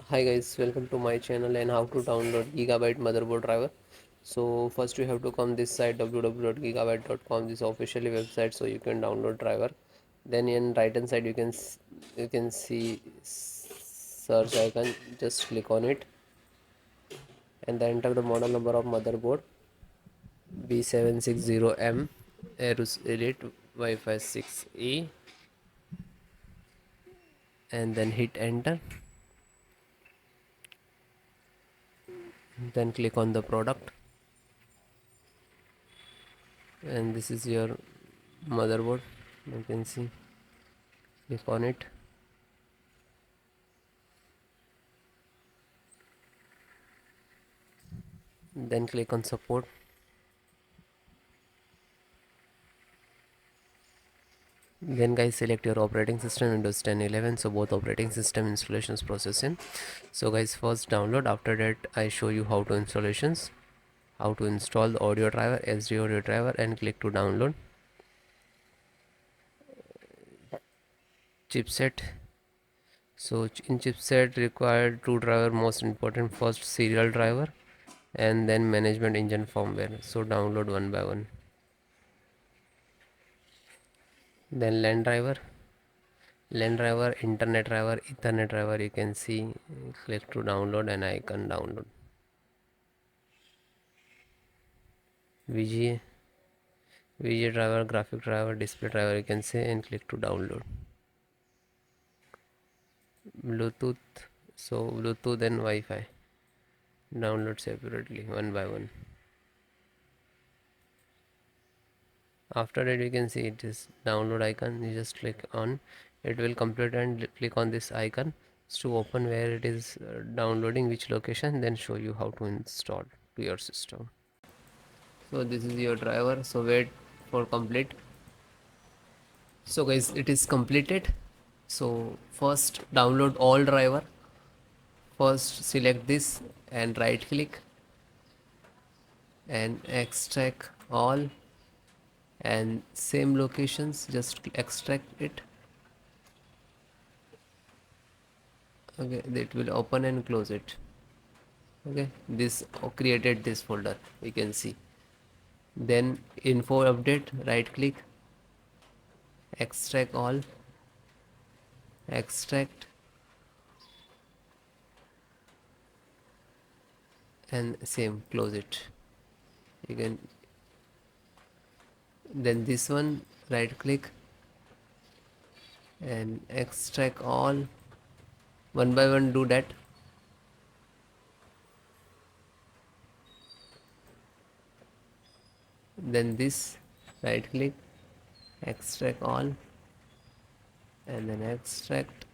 Hi guys, welcome to my channel and how to download Gigabyte motherboard driver. So first you have to come this site www.gigabyte.com, this officially website, so you can download driver. Then in right hand side you can see search icon, just click on it and then enter the model number of motherboard B760M AORUS Elite WIFI6E and then hit enter. Then click on the product and this is your motherboard. You can see, click on it, then click on support, then guys select your operating system Windows 10 11, so both operating system installations processing. So guys, first download, after that I show you how to installations, how to install the audio driver, SD audio driver, and click to download. Chipset. So in chipset required two driver, most important, first serial driver and then management engine firmware. So download one by one. Then LAN driver, internet driver, ethernet driver, you can see, click to download and icon download. VGA driver, graphic driver, display driver, you can see, and click to download. Bluetooth, so Bluetooth and Wi-Fi, download separately one by one. After that you can see it is download icon, you just click on it, will complete, and click on this icon to open where it is downloading, which location, then show you how to install to your system. So this is your driver, so wait for complete. So guys, it is completed. So first download all driver, first select this and right click and extract all, and same locations just extract it. Okay, it will open and close it. Okay, this created this folder, you can see. Then info update, right click, extract all, extract, and same close it. You can, then this one right click and extract all, one by one do that. Then this right click, extract all, and then extract.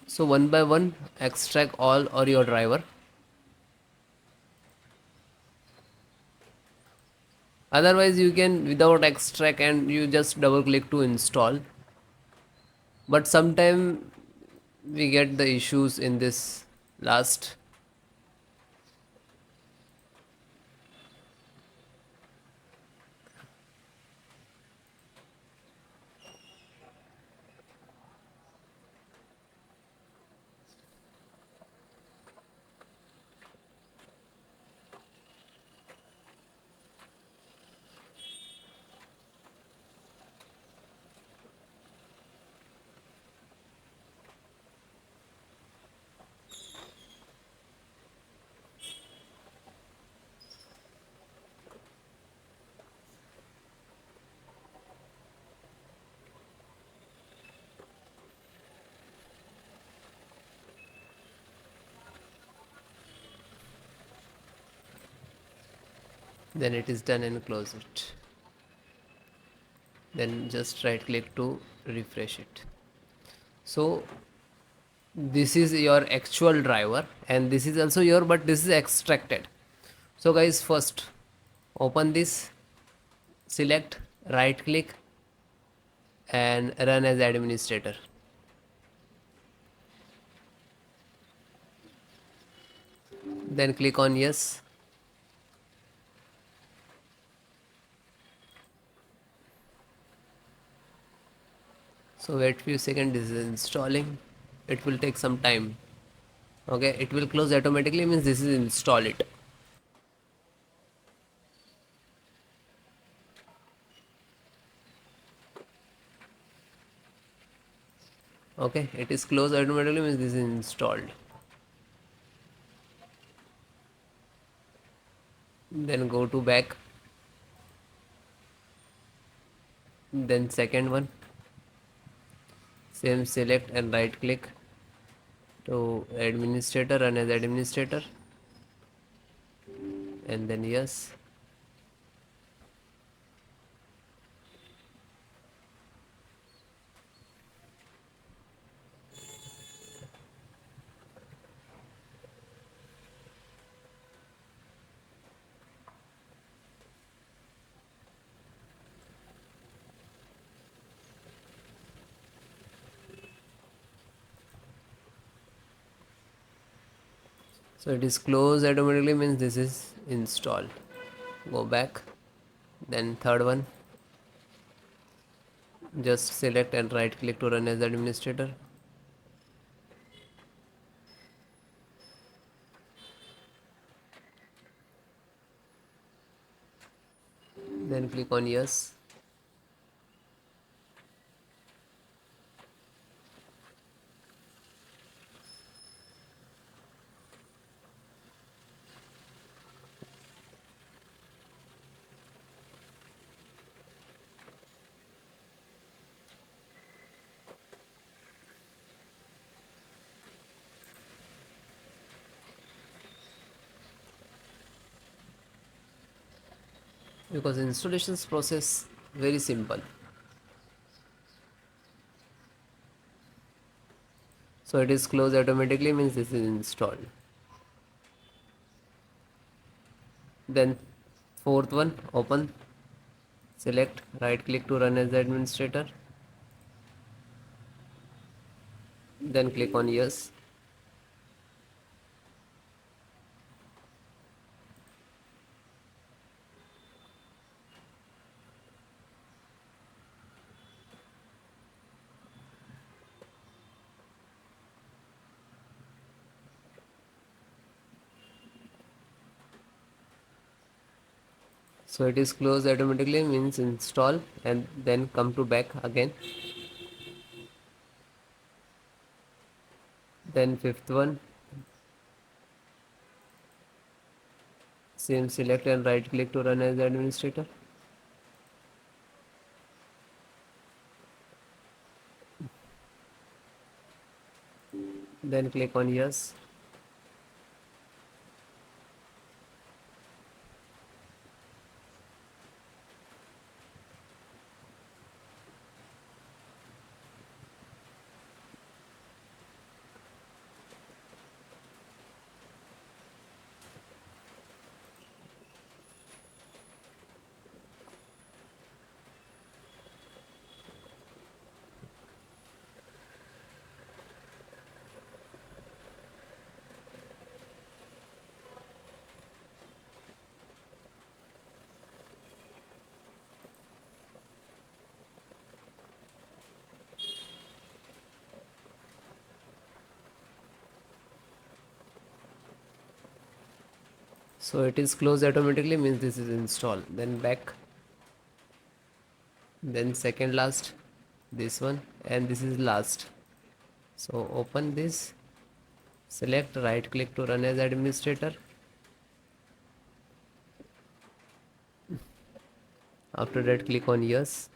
So one by one extract all or your driver. Otherwise you can without extract and you just double click to install, but sometime we get the issues in this last. Then it is done and close it. Then just right click to refresh it. So this is your actual driver and this is also your, but this is extracted. So guys, first open this, select, right click, and run as administrator. Then click on yes. So wait few seconds, this is installing. It will take some time. Okay, it will close automatically, means this is install it. Okay, it is closed automatically, means this is installed. Then go to back, then second one, same, select and right click to administrator, run as administrator, and then yes. So it is closed automatically, means this is installed. Go back, then third one, just select and right click to run as administrator. Then click on yes. Because installations process very simple. So it is closed automatically, means this is installed. Then fourth one, open, select, right click to run as administrator, then click on yes. So it is closed automatically, means install, and then come to back again. Then fifth one, same, select and right click to run as administrator, then click on yes. So it is closed automatically, means this is installed. Then back, then second last, this one, and this is last. So open this, select, right click to run as administrator. After that, click on yes.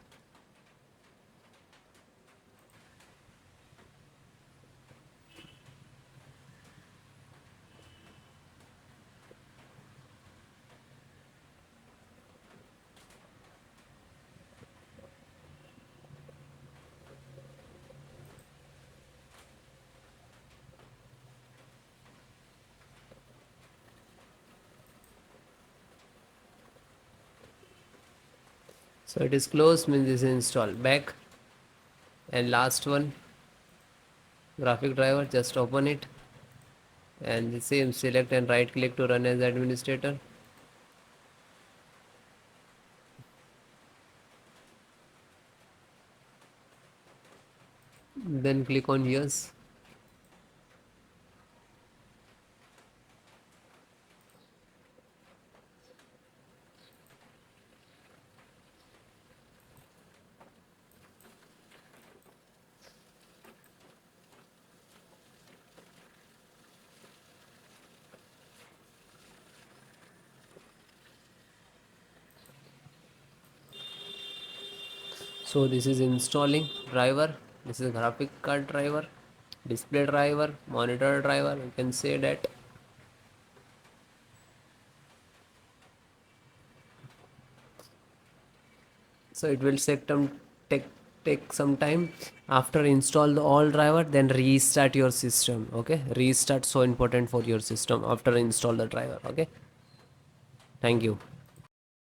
So it is closed, means this is installed. Back, And last one, graphic driver, just open it, and the same, select and right click to run as administrator. Then click on yes. So this is installing driver, this is graphic card driver, display driver, monitor driver, you can say that. So it will take take some time. After install the all driver, then restart your system. Okay, restart so important for your system after install the driver. Okay, thank you.